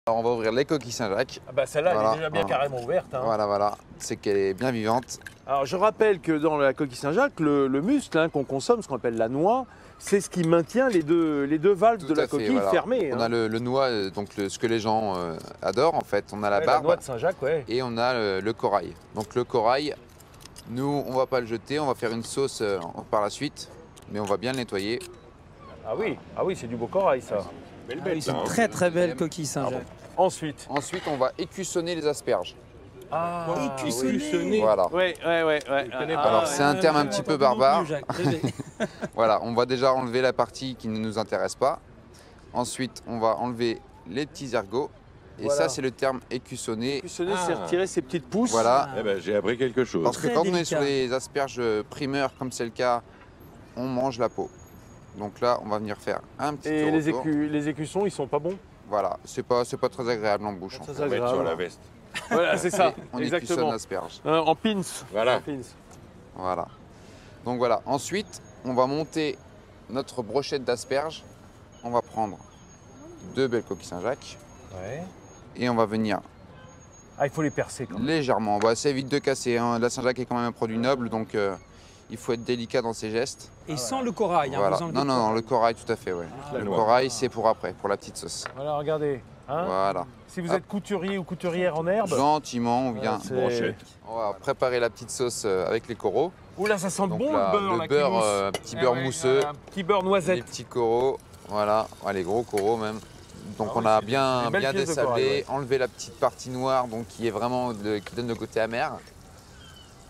Alors, on va ouvrir les coquilles Saint-Jacques. Ah bah celle-là, Voilà, elle est déjà bien carrément ouverte. Hein. Voilà. C'est qu'elle est bien vivante. Alors je rappelle que dans la coquille Saint-Jacques, le muscle qu'on consomme, ce qu'on appelle la noix, c'est ce qui maintient les deux valves de la coquille fermées. On a le noix, donc ce que les gens adorent en fait. On a la barbe la noix de Saint-Jacques, et on a le corail. Donc le corail, nous on va pas le jeter, on va faire une sauce par la suite, mais on va bien le nettoyer. Ah oui, c'est du beau corail ça. C'est une très belle coquille Saint-Jacques. Ensuite, on va écussonner les asperges. Écussonner. Voilà. Ouais. Alors c'est un terme un petit peu barbare. Voilà, on va déjà enlever la partie qui ne nous intéresse pas. Ensuite, on va enlever les petits ergots. Et voilà. ça, c'est le terme écussonner. Écussonner, c'est retirer ses petites pousses. Voilà. Eh ben, j'ai appris quelque chose. Parce que quand on est sur les asperges primeurs, comme c'est le cas, on mange la peau. Donc là, on va venir faire un petit tour autour. Les écussons, ils sont pas bons. Voilà, c'est pas très agréable en bouche. On va mettre sur la veste. Voilà, c'est ça. On exactement. écussonne l'asperge. En pins. Voilà. En pins. Voilà. Donc voilà. Ensuite, on va monter notre brochette d'asperges. On va prendre 2 belles coquilles Saint-Jacques. Ouais. Et on va venir il faut les percer quand même. légèrement. Bah, ça évite de casser. Hein. La Saint-Jacques est quand même un produit noble, donc il faut être délicat dans ses gestes. Et sans le corail. Hein, Voilà. Non, le corail, tout à fait. Ouais. Le corail, c'est pour après, pour la petite sauce. Voilà, regardez. Hein, voilà. Si vous êtes couturier ou couturière en herbe. Gentiment, on vient. On va préparer la petite sauce avec les coraux. Oula, ça sent Donc bon là, le beurre. petit beurre mousseux. Un petit beurre noisette. Les petits coraux. Voilà, les gros coraux même. Donc on a bien dessablé, enlevé la petite partie noire donc qui est vraiment qui donne le côté amer.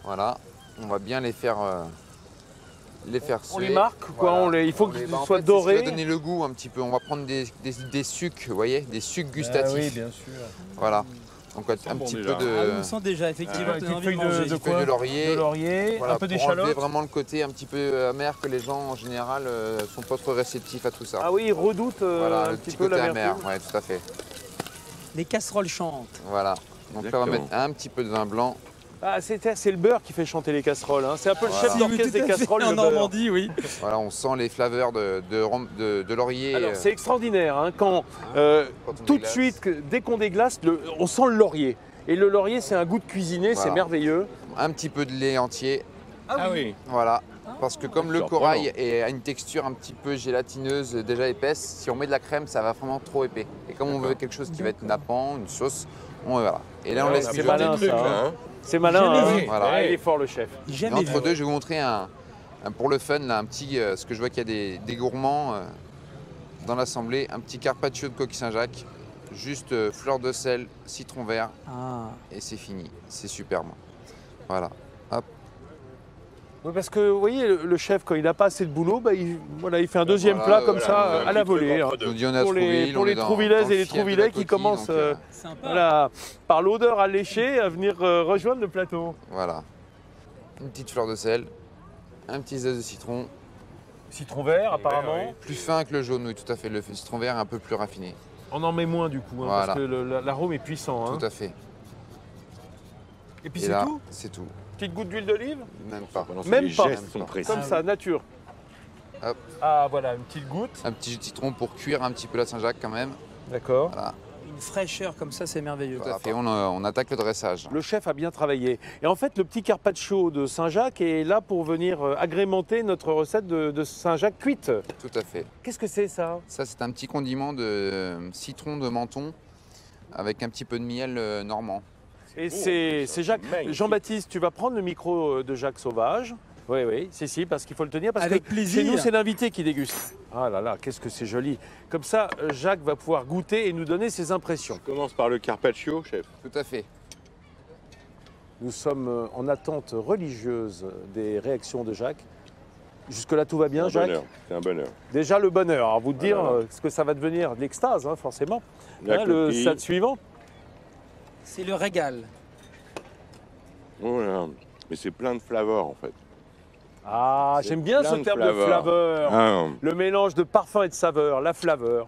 Voilà, on va bien les faire on les marque quoi, il faut qu'ils soient dorés. Ça va donner le goût un petit peu. On va prendre des sucs, vous voyez, des sucs gustatifs. Oui, bien sûr. Voilà. Donc un petit peu on sent déjà effectivement une feuille de laurier, voilà, un peu d'échalote. Enlever vraiment le côté un petit peu amer que les gens en général sont pas trop réceptifs à tout ça. Ah oui, ils redoutent voilà, un le petit côté peu amer, ouais, tout à fait. Les casseroles chantent. Voilà. Donc là on va mettre un petit peu de vin blanc. Ah, c'est le beurre qui fait chanter les casseroles. Hein. C'est un peu le chef d'orchestre des casseroles. En Normandie, oui. Voilà, on sent les flaveurs de laurier. Alors c'est extraordinaire hein, quand tout de suite, dès qu'on déglace, on sent le laurier. Et le laurier, c'est un goût de cuisiner, c'est merveilleux. Un petit peu de lait entier. Ah oui. Voilà. Parce que comme le corail a une texture un petit peu gélatineuse, déjà épaisse, si on met de la crème, ça va vraiment trop épais. Et comme on veut quelque chose qui va être nappant, une sauce, voilà. Et là, on laisse c'est malin ça. C'est malin, hein. Voilà. Il est fort le chef. Entre deux, je vais vous montrer pour le fun, là, un petit, parce que je vois qu'il y a des gourmands dans l'assemblée, un petit carpaccio de coquille Saint-Jacques, juste fleur de sel, citron vert, et c'est fini. C'est superbe. Voilà. Hop. Oui, parce que vous voyez, le chef, quand il n'a pas assez de boulot, il fait un deuxième plat comme ça, à la volée. Hein. Pour les Trouvilaises et les Trouvillais qui commencent par l'odeur alléchée à venir rejoindre le plateau. Voilà. Une petite fleur de sel, un petit zeste de citron. Citron vert, apparemment. Plus fin que le jaune, oui, tout à fait. Le citron vert est un peu plus raffiné. On en met moins du coup, parce que l'arôme est puissant. Tout à fait. Et puis c'est tout ? C'est tout. Petite goutte d'huile d'olive ? Même pas. Même pas. Précis. Comme ça, nature. Hop. Ah voilà, une petite goutte. Un petit jus de citron pour cuire un petit peu la Saint-Jacques quand même. D'accord. Voilà. Une fraîcheur comme ça, c'est merveilleux. Tout à fait, on attaque le dressage. Le chef a bien travaillé. Et en fait, le petit carpaccio de Saint-Jacques est là pour venir agrémenter notre recette de Saint-Jacques cuite. Tout à fait. Qu'est-ce que c'est ça ? Ça, c'est un petit condiment de citron de menton avec un petit peu de miel normand. Et c'est Jacques. Jean-Baptiste, tu vas prendre le micro de Jacques Sauvage. Oui, si, parce qu'il faut le tenir. Parce avec que plaisir. Chez nous, c'est l'invité qui déguste. Ah là là, qu'est-ce que c'est joli. Comme ça, Jacques va pouvoir goûter et nous donner ses impressions. On commence par le carpaccio, chef. Tout à fait. Nous sommes en attente religieuse des réactions de Jacques. Jusque-là, tout va bien, Jacques ? C'est un bonheur. Déjà, le bonheur. Alors, vous dire ce que ça va devenir de l'extase, hein, forcément. Le stade suivant. C'est le régal. Oh là, mais c'est plein de flavors, en fait. Ah, j'aime bien ce terme de flaveur. Le mélange de parfum et de saveur, la flaveur.